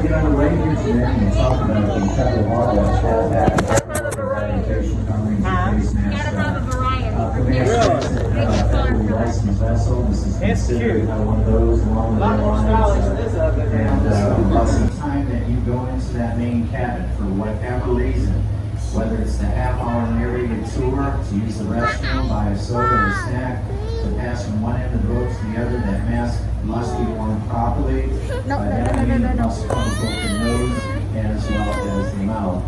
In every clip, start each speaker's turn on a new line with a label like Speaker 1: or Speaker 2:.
Speaker 1: we're going to right here today and talk about the incredible law that has happened orientation covering face mask. Federally licensed vessel. This is considered one of those along with airlines. And some time that you go into that main cabin for whatever reason, whether it's the half-hour narrated tour, to use the restroom, buy a soda or a snack, to pass from one end of the boat to the other, that mask must be worn properly. It must cover both the nose as well as the mouth.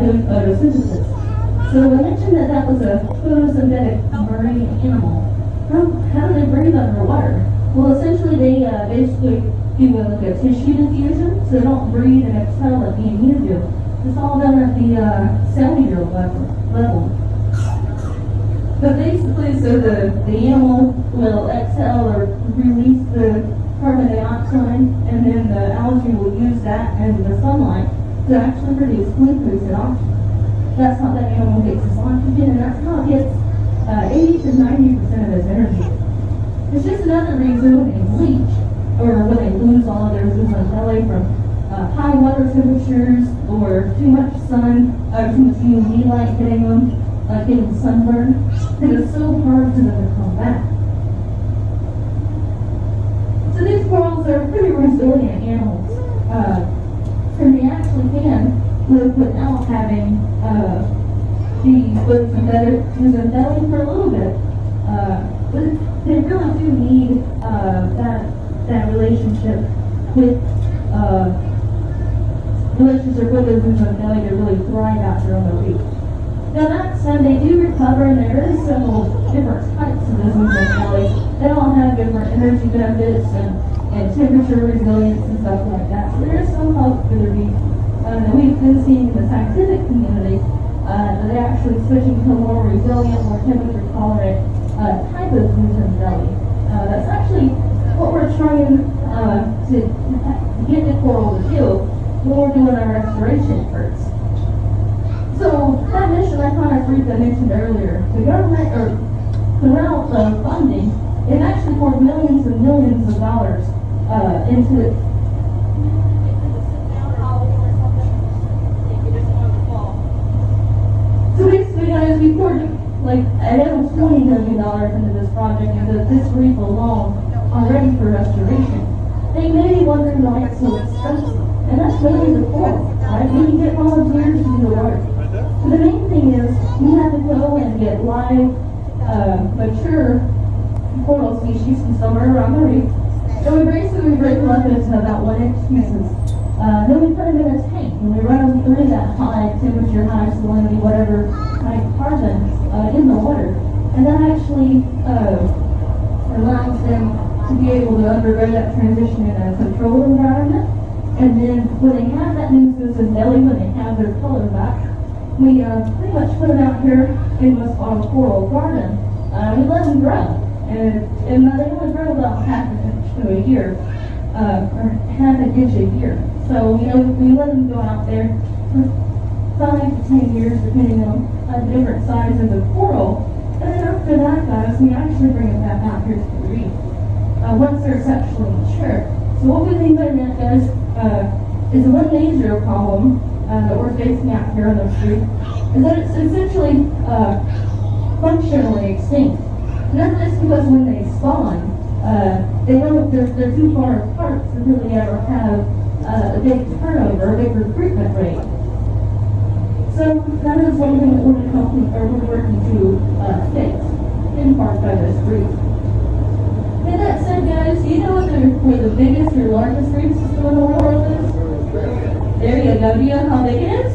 Speaker 2: Doing photosynthesis. So I mentioned that that was a photosynthetic marine animal. How do they breathe underwater? Well, essentially they basically do like a tissue diffusion, so they don't breathe and exhale like the you do. It's all done at the cellular level. But basically, so the animal will exhale or release the carbon dioxide, and then the algae will use that and the sunlight to actually produce glucose and oxygen. That's how that animal gets its oxygen, and that's how it gets 80 to 90% of its energy. It's just another reason when they bleach, or when they lose all of their ozone belly from high water temperatures, or too much sun, too much UV light hitting them, getting sunburned, and it's so hard for them to come back. So these corals are pretty resilient animals. And they actually can live without having the photosynthetic for a little bit. But they really do need that relationship with the ozone belly to really thrive out there on the reef. Now that said, they do recover, and there is several different types of ozone bellies. They all have different energy benefits and temperature resilience and stuff like that. So there is some hope for the reef. We've been seeing in the scientific community that they're actually switching to a more resilient, more temperature tolerant type of ozone belly. That's actually what we're trying to get the coral to do when we're doing our restoration efforts. So that mission I mentioned earlier, the government or throughout the funding, it actually poured millions and millions of dollars into it. So basically, guys, we poured almost $20 million into this project, into this reef alone, already for restoration. They may be wondering why it's so expensive, and that's mainly the coral, right? We can get volunteers to do the work. So the main thing is, we have to go and get live, mature coral species from somewhere around the reef. So we basically break them up into about 1-inch pieces. Then we put them in a tank, and we run them through that high temperature, high salinity, whatever high carbon in the water. And that actually allows them to be able to undergo that transition in a controlled environment And then when they have that nuisance and belly, when they have their color back, we pretty much put them out here in what's called a coral garden. We let them grow, and they only grow about half an inch to a year, or half an inch a year. So, you know, we let them go out there for 5 to 10 years, depending on the different size of the coral. And then after that, guys, we actually bring them back out here to the reef once they're sexually mature. So what we mean by that, guys, is one major problem that we're facing out here on the reef is that it's essentially functionally extinct. And that's just because when they spawn, they're too far apart to really ever have a big turnover, a big recruitment rate. So that is one thing that we're working to fix, in part by this reef. And that said, guys, do you know where the biggest or largest reef system in the world is? There you go. Do you know how big it is?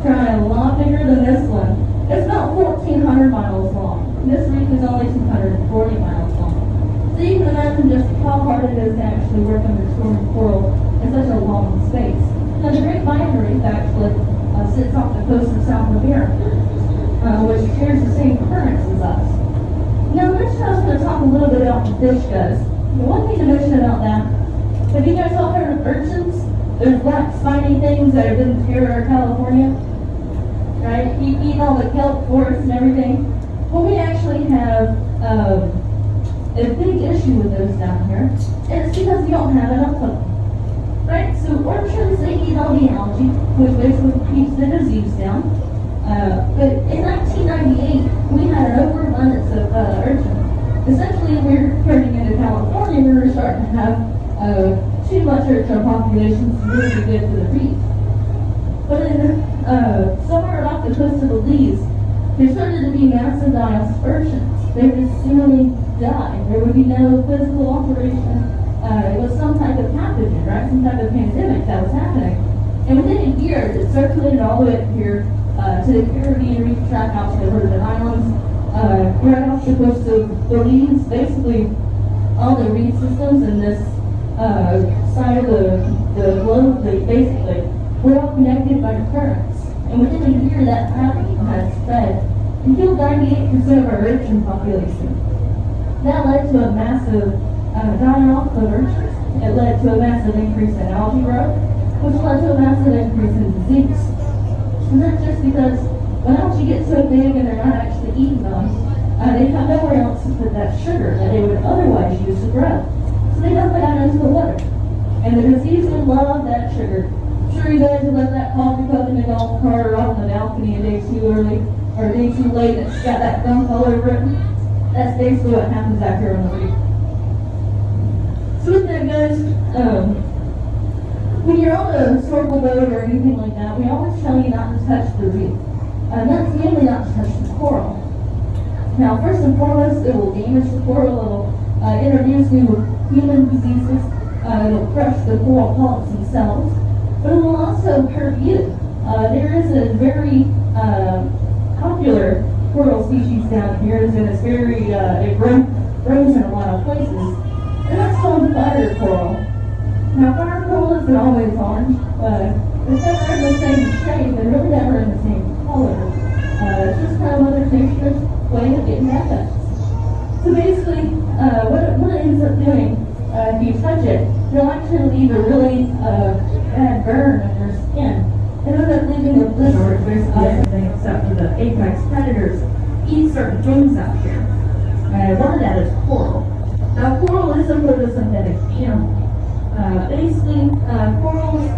Speaker 2: Trying a lot bigger than this one. It's about 1,400 miles long. This reef is only 240 miles long. So you can imagine just how hard it is to actually work under storm coral in such a long space. Now, the Great Barrier Reef actually sits off the coast of South America, which shares the same currents as us. Now, next I was going to talk a little bit about the fish, guys. The one thing to mention about that, have you guys all heard of urchins? There's black spiny things that have been here in California, right? You eat all the kelp forests and everything. Well, we actually have a big issue with those down here, and it's because we don't have enough of them. Right, so urchins, they eat all the algae, which basically keeps the disease down. But in 1998, we had an overabundance of urchins. Essentially, we're turning into California, we were starting to have too much urchin populations really good for the reef. But in somewhere off the coast of Belize, there started to be massive die-offs of urchins. They would simply die. There would be no physical operation. It was some type of pathogen, right? Some type of pandemic that was happening. And within a year, it circulated all the way up here to the Caribbean Reef Tract out to the Virgin Islands, right off the coast of Belize. Basically, all the reef systems in this side of the globe, basically, were all connected by currents. And within a year, that pathogen had spread and killed 98% of our urchin population. That led to a massive dying off of urchins. It led to a massive increase in algae growth, which led to a massive increase in disease. And that's just because when algae get so big and they're not actually eating them, they have nowhere else to put that sugar that they would otherwise use to grow. So they dump it out into the water. And the disease would love that sugar. I'm sure you guys have left that coffee cup in the golf cart or out on the balcony a day too early or a day too late and it's got that gunk all over it. That's basically what happens out here on the reef. So with that, guys, when you're on a snorkel boat or anything like that, we always tell you not to touch the reef. And that's mainly not to touch the coral. Now, first and foremost, it will damage the coral. It'll introduce new human diseases. It'll crush the coral polyps themselves. But it will also hurt you. There is a very popular coral species down here, and it's very, it grows in a lot of places. And that's called fire coral. Now, fire coral isn't always orange. It's never in the same shape and really never in the same color. It's just kind of Mother Nature's way of getting at us. So basically, what it ends up doing, if you touch it, it'll actually leave a really bad burn on your skin. It'll end up leaving a blister, which basically everything except for the apex predators eat certain things out here. One of that is coral. Now, coral is a photosynthetic animal. Basically, corals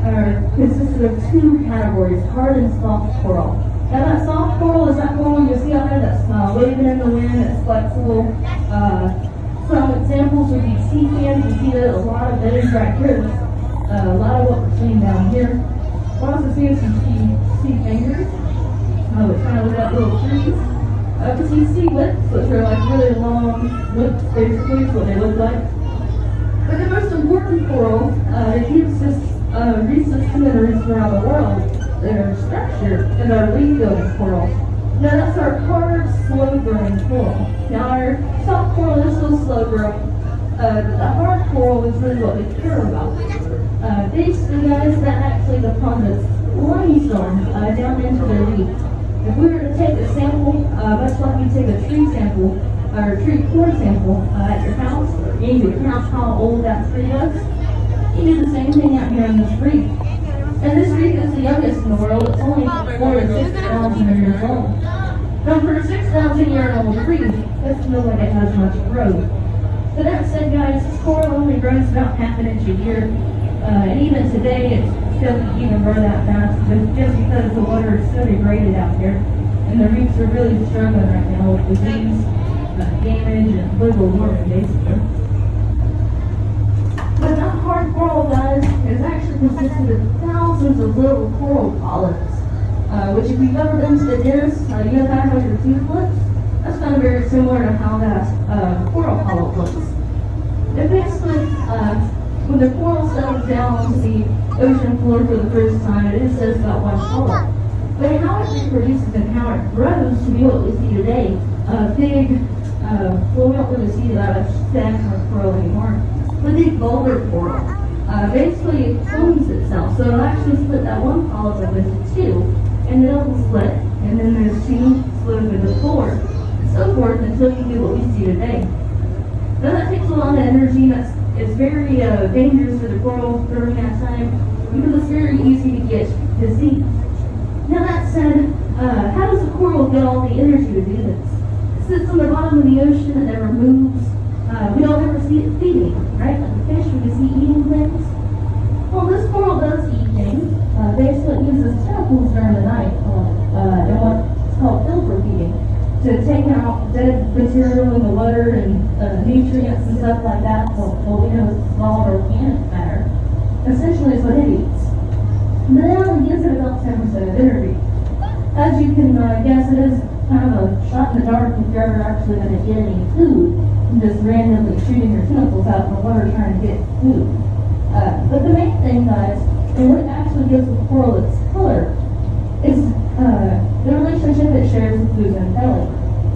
Speaker 2: are consisted of two categories, hard and soft coral. Now, that soft coral is that coral you see out there that's waving in the wind, it's flexible. Some examples would be sea fans. You see that a lot of those right here. A lot of what we're seeing down here. We're also seeing some sea fingers, which kind of look like little trees. Because you see whips, which are like really long whips, basically, is what they look like. But the most important coral that keeps this reef system and reefs around the world, their structure, is our leaf-building corals. Now that's our hard, slow-growing coral. Now our soft coral is still slow-growing, the hard coral is really what we care about. Basically, guys, that actually deposits limestone down into the reef. If we were to take a sample, much like we take a tree sample, or a tree core sample at your house, and you can count how old that tree is, you do the same thing out here in this reef. And this reef is the youngest in the world. It's only 4 to 6,000 years old. Now, for a 6,000-year-old reef, doesn't look like it has much growth. But that said, guys, this coral only grows about half an inch a year. And even today, it still can't even grow that fast, just because the water is so degraded out here. And the reefs are really struggling right now with disease, damage, and global warming, basically. But that hard coral, guys, is actually consisted of thousands of little coral polyps. Which, if you've ever been to the dentist, you know how your tooth looks? That's kind of very similar to how that coral polyp looks. And basically, when the coral settles down onto the ocean floor for the first time, it is just about one polyp. But how it reproduces and how it grows to be what we see today, big, well, we don't really see that much stagnant coral anymore, but the boulder coral. Basically, it clones itself, so it'll actually split that one polyp up into 2, and then it'll split, and then there's 2 split up into 4, and so forth until you do what we see today. Now that takes a lot of energy, and it's very dangerous for the coral during that time, because it's very easy to get disease. Now that said, how does the coral get all the energy to do this? It sits on the bottom of the ocean and never moves. We don't ever see it feeding, right? Like the fish, we can see eating things. Well, this coral does eat things. Basically, it uses tentacles during the night and what's called filter feeding to take out dead material in the water and nutrients and stuff like that. Well, we know it's small organic matter. Essentially, is what it eats. But it only gives it about 10% of energy. As you can guess, it is kind of a shot in the dark if you're ever actually going to get any food and just randomly shooting your tentacles out in the water trying to get food. But the main thing, guys, and what actually gives the coral its color, is the relationship it shares with zooxanthellae.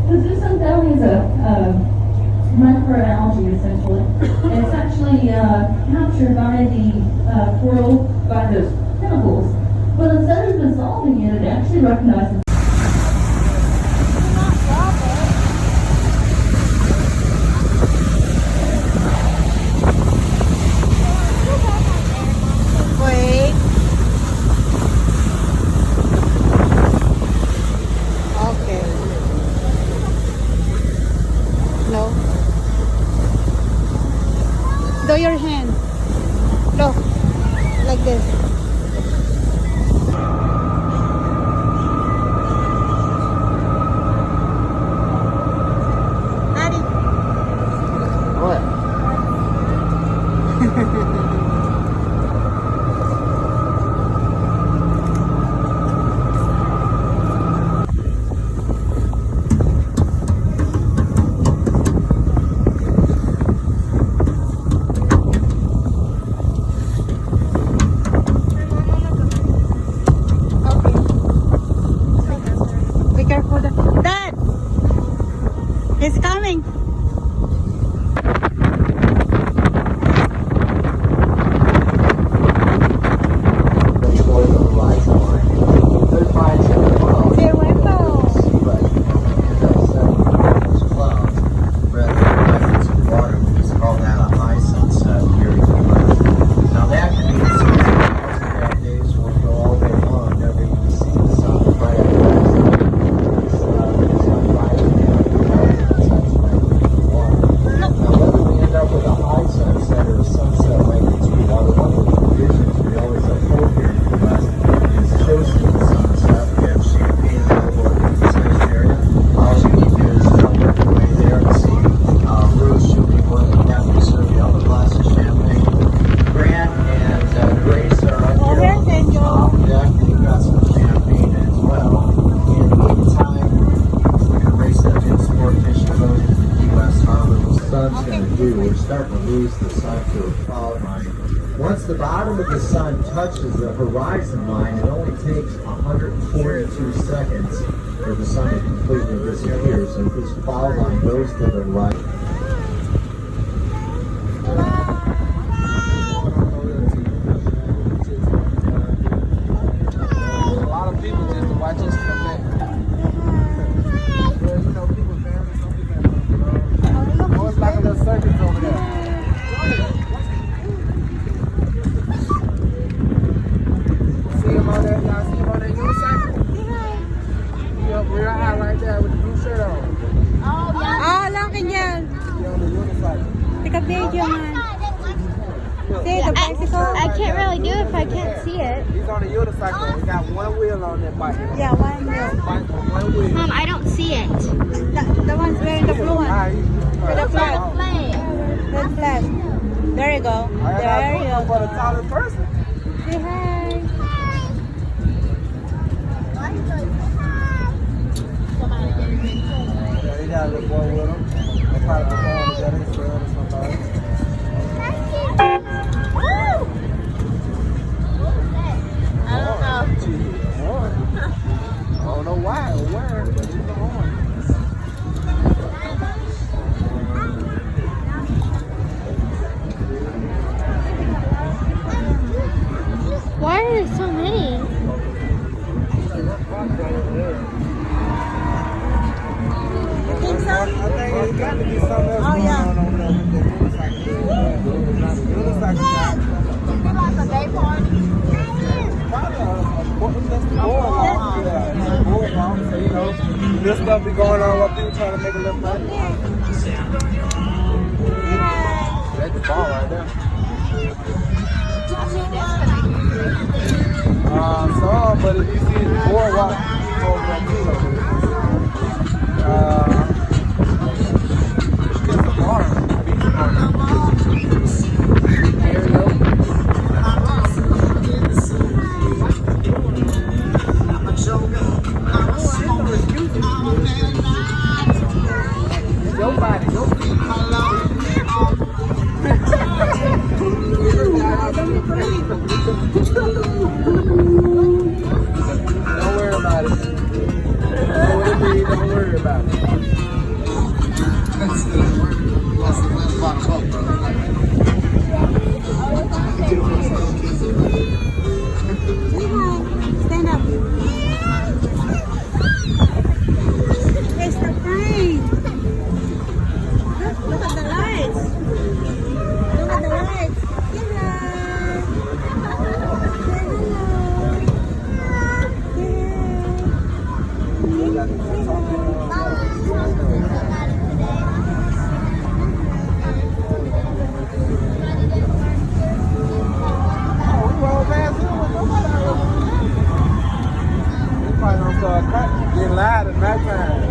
Speaker 2: The zooxanthellae is a microalgae, essentially, and it's actually captured by the coral by those tentacles. But instead of dissolving it, it actually recognizes
Speaker 3: Do your hand. Look, like this. Daddy.
Speaker 1: What?
Speaker 3: Be careful. Dad! He's coming.
Speaker 1: We're starting to lose the sun to a cloud line. Once the bottom of the sun touches the horizon line, it only takes 142 seconds for the sun to completely disappear. So if this cloud line goes to the right,
Speaker 3: I can't really do it if I can't see it.
Speaker 4: He's on a unicycle. He got one wheel on that bike.
Speaker 3: Yeah, one wheel.
Speaker 4: Bike on one wheel.
Speaker 3: Mom, I don't see it. The one's wearing the blue one. With the flag. Red flag. There you go. There you
Speaker 4: For the
Speaker 3: go.
Speaker 4: tallest person.
Speaker 3: Say hi.
Speaker 4: Yeah, he got a little boy with him. They probably going to get his friend or somebody.
Speaker 3: I don't know.
Speaker 4: I don't know why or where, but he's the horn.
Speaker 3: Why are there so many?
Speaker 4: I think it's got to be something else going on over there with the unicycle.
Speaker 3: Like a day party?
Speaker 4: This stuff be going on while people trying to make a little money. That's the ball right there. Some, but if you see the boardwalk, it's over there too. Just a bar, beach bar. There you go. Your body, your feet. Don't worry about it. Don't worry about it.
Speaker 3: Stand up. It's the plane. Look at the lights. Look at the lights.
Speaker 4: Getting loud at nighttime.